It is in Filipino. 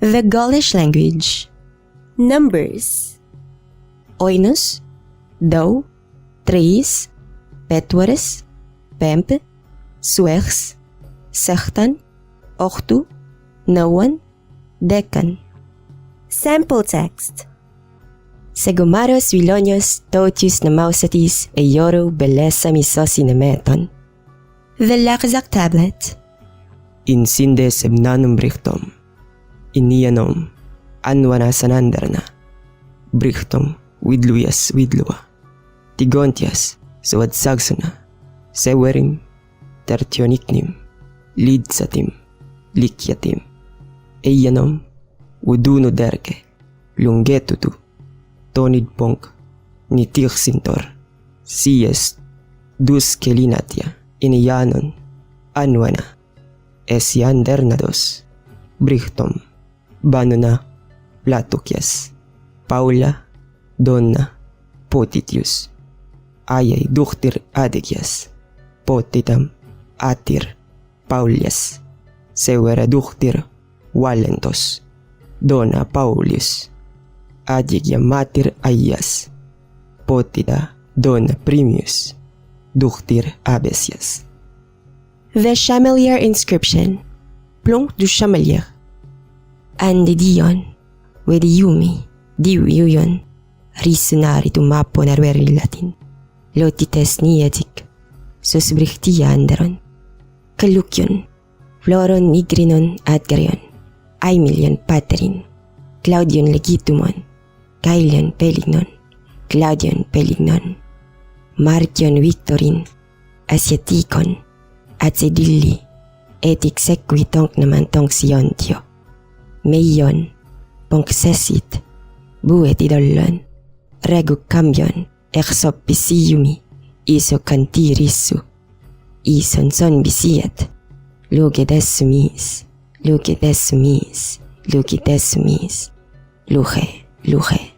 The Gaulish language. Numbers. Oinus, dau, três, petwares, pempe, suers, sechtan, ochtu, nawan, decan. Sample text. Segumaros vilonios totius namausatis eioro belesa misosi nemeton. The Lakzak tablet. Insinde sebnanum brichtom, inianom, anwana sananderna, brichtom, widluyas widlua, tigontias, suadsagsuna, sewerim, tertioniknim, lidsatim, likyatim, eianom, uduno derke, lungetutu, tonid ponk, nitirsintor, sies, dus kelinatia, inianon, anwana, esiandernados, brichtom, banona, platukias, paula, donna, potitius, ayay duhtir adegias, potitam, atir, paulias, sewera duhtir, walentos, donna paulius, adigya matir ayas, potida, donna primius, duhtir abesias. The Chamelier inscription. Plonk du Chamelier. Ande dion, wedi yumi, diu yuyon, risunari tumapo narweri latin, lotites nietik, susbrichtia anderon, kalukyon, floron nigrinon adgarion, aemilion paterin, Claudion legitumon, Caelion pelignon, Claudion pelignon, Marcion victorin, Asiaticon, Atsedilli, etic sequi tonc naman tonc siontio, meion, ponc sesit, buet idollon, regu cambion, exop bisiumi, iso cantirissu, ison son bisiet, luge dessumis, luge dessumis, luge dessumis, luge, luge.